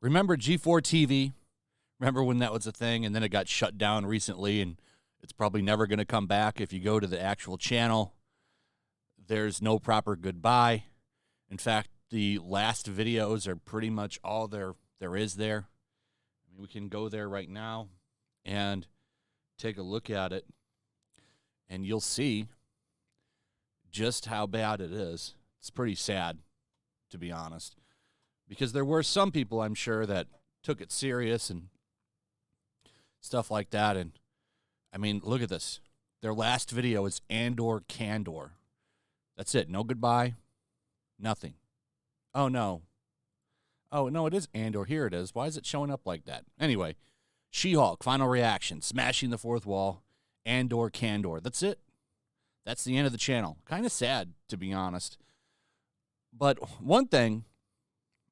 Remember G4TV? Remember when that was a thing and then it got shut down recently and it's probably never going to come back. If you go to the actual channel, there's no proper goodbye. In fact, the last videos are pretty much all there is there. I mean, we can go there right now and take a look at it, and you'll see just how bad it is. It's pretty sad, to be honest, because there were some people, I'm sure, that took it serious and stuff like that. And I mean, look at this. Their last video is Andor Candor. That's it. No goodbye. Nothing. Oh, no. Oh, no, it is Andor. Here it is. Why is it showing up like that? Anyway, She-Hulk, final reaction, smashing the fourth wall, Andor Candor. That's it. That's the end of the channel. Kind of sad, to be honest. But one thing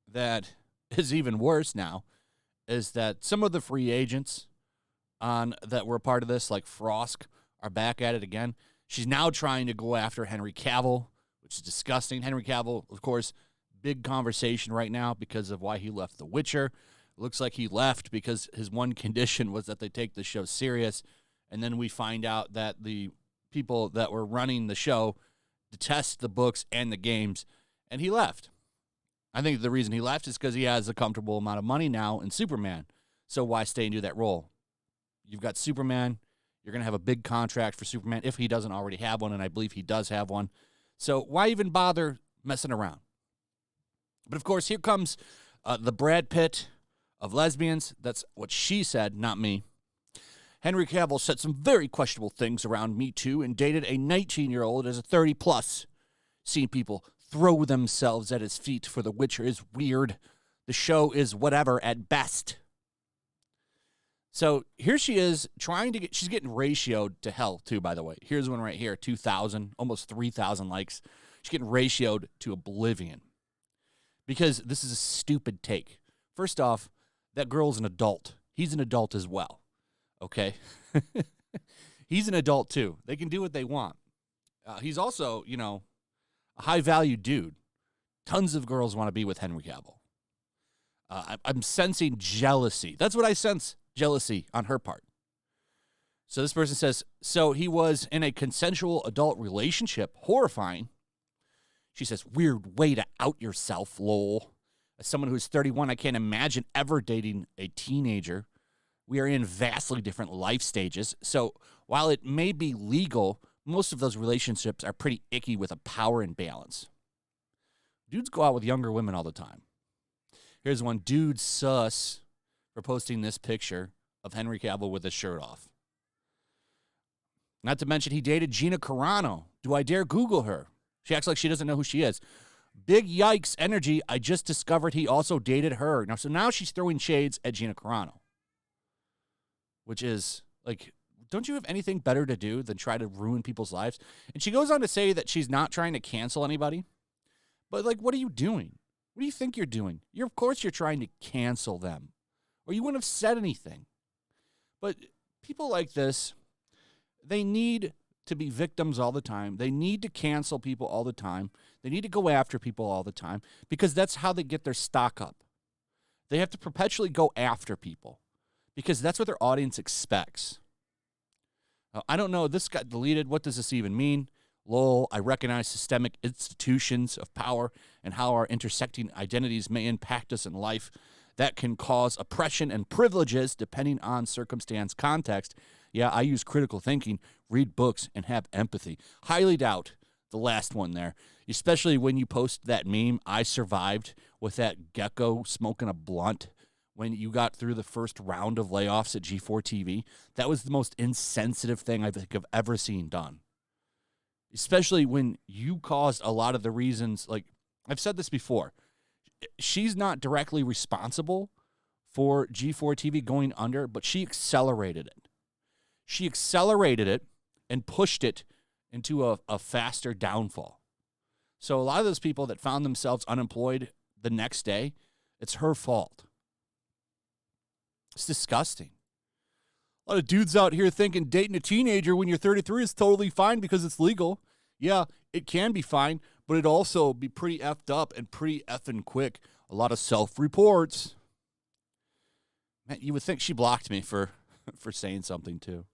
that is even worse now is that some of the free agents that were a part of this, like Frosk, are back at it again. She's now trying to go after Henry Cavill, which is disgusting. Henry Cavill, of course, big conversation right now because of why he left The Witcher. It looks like he left because his one condition was that they take the show serious. And then we find out that the people that were running the show detest the books and the games, and he left. I think the reason he left is because he has a comfortable amount of money now in Superman. So why stay and do that role? You've got Superman. You're going to have a big contract for Superman if he doesn't already have one, and I believe he does have one. So why even bother messing around? But, of course, here comes the Brad Pitt of lesbians. That's what she said, not me. Henry Cavill said some very questionable things around Me Too and dated a 19-year-old as a 30-plus. Seeing people throw themselves at his feet for The Witcher is weird. The show is whatever at best. So here she is trying to get, she's getting ratioed to hell too, by the way. Here's one right here, 2,000, almost 3,000 likes. She's getting ratioed to oblivion because this is a stupid take. First off, that girl's an adult. He's an adult as well, okay? He's an adult too. They can do what they want. He's also, you know, a high-value dude. Tons of girls want to be with Henry Cavill. I'm sensing jealousy. That's what I sense. Jealousy on her part. So this person says, so he was in a consensual adult relationship. Horrifying. She says, weird way to out yourself, lol. As someone who's 31, I can't imagine ever dating a teenager. We are in vastly different life stages. So while it may be legal, most of those relationships are pretty icky with a power imbalance. Dudes go out with younger women all the time. Here's one dude sus for posting this picture of Henry Cavill with his shirt off. Not to mention he dated Gina Carano. Do I dare Google her? She acts like she doesn't know who she is. Big yikes energy. I just discovered he also dated her. Now she's throwing shades at Gina Carano. Which is, like, don't you have anything better to do than try to ruin people's lives? And she goes on to say that she's not trying to cancel anybody. But, like, what are you doing? What do you think you're doing? Of course you're trying to cancel them. Or you wouldn't have said anything. But people like this, they need to be victims all the time. They need to cancel people all the time. They need to go after people all the time because that's how they get their stock up. They have to perpetually go after people because that's what their audience expects. I don't know. This got deleted. What does this even mean? Lol, I recognize systemic institutions of power and how our intersecting identities may impact us in life. That can cause oppression and privileges depending on circumstance, context. Yeah, I use critical thinking, read books, and have empathy. Highly doubt the last one there, especially when you post that meme, I survived, with that gecko smoking a blunt when you got through the first round of layoffs at G4TV. That was the most insensitive thing I think I've ever seen done. Especially when you caused a lot of the reasons, like, I've said this before, she's not directly responsible for G4TV going under, but she accelerated it. She accelerated it and pushed it into a faster downfall. So a lot of those people that found themselves unemployed the next day, it's her fault. It's disgusting. A lot of dudes out here thinking dating a teenager when you're 33 is totally fine because it's legal. Yeah, it can be fine, but it'd also be pretty effed up and pretty effing quick. A lot of self-reports. Man, you would think she blocked me for saying something too.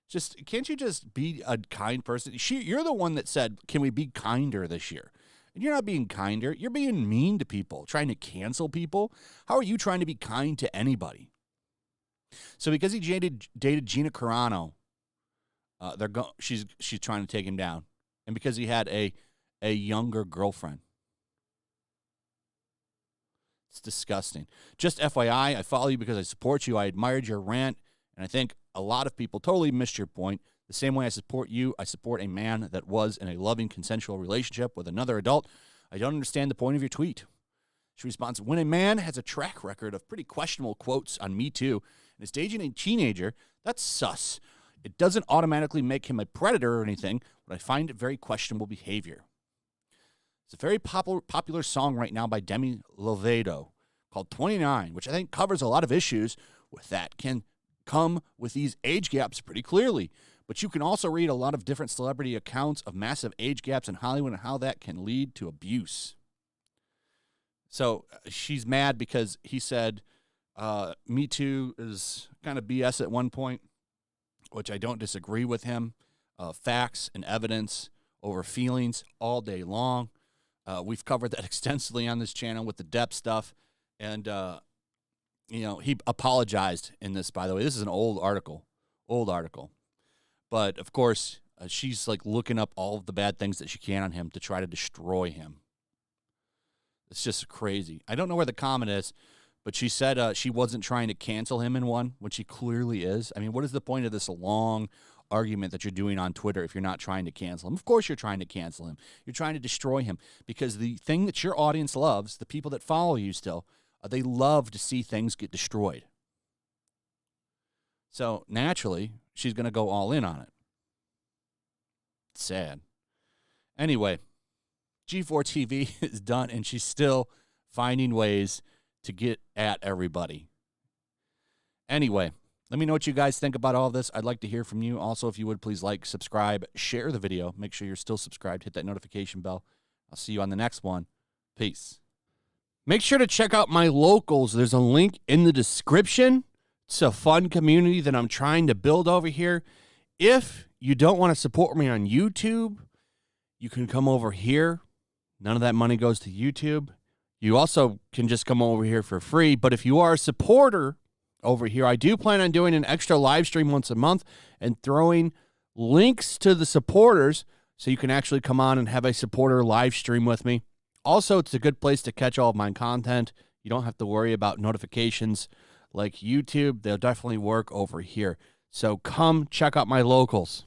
Just can't you just be a kind person? You're the one that said, "Can we be kinder this year?" And you're not being kinder. You're being mean to people, trying to cancel people. How are you trying to be kind to anybody? So because he dated Gina Carano, she's trying to take him down, and because he had a younger girlfriend. It's disgusting. Just FYI, I follow you because I support you. I admired your rant, and I think a lot of people totally missed your point. The same way I support you, I support a man that was in a loving, consensual relationship with another adult. I don't understand the point of your tweet. She responds, when a man has a track record of pretty questionable quotes on Me Too and is dating a teenager, that's sus. It doesn't automatically make him a predator or anything, but I find it very questionable behavior. It's a very popular song right now by Demi Lovato called 29, which I think covers a lot of issues with that. Can come with these age gaps pretty clearly. But you can also read a lot of different celebrity accounts of massive age gaps in Hollywood and how that can lead to abuse. So she's mad because he said Me Too is kind of BS at one point, which I don't disagree with him. Facts and evidence over feelings all day long. We've covered that extensively on this channel with the depth stuff. And, he apologized in this, by the way. This is an old article. But, of course, she's, looking up all of the bad things that she can on him to try to destroy him. It's just crazy. I don't know where the comment is, but she said she wasn't trying to cancel him in one, when she clearly is. I mean, what is the point of this long argument that you're doing on Twitter if you're not trying to cancel him? Of course you're trying to cancel him. You're trying to destroy him because the thing that your audience loves, the people that follow you still, they love to see things get destroyed. So naturally, she's going to go all in on it. It's sad. Anyway, G4TV is done, and she's still finding ways to get at everybody. Anyway, let me know what you guys think about all this. I'd like to hear from you. Also, if you would, please like, subscribe, share the video. Make sure you're still subscribed. Hit that notification bell. I'll see you on the next one. Peace. Make sure to check out my locals. There's a link in the description. It's a fun community that I'm trying to build over here. If you don't want to support me on YouTube, you can come over here. None of that money goes to YouTube. You also can just come over here for free. But if you are a supporter over here, I do plan on doing an extra live stream once a month and throwing links to the supporters so you can actually come on and have a supporter live stream with me. Also, it's a good place to catch all of my content. You don't have to worry about notifications like YouTube. They'll definitely work over here. So come check out my locals.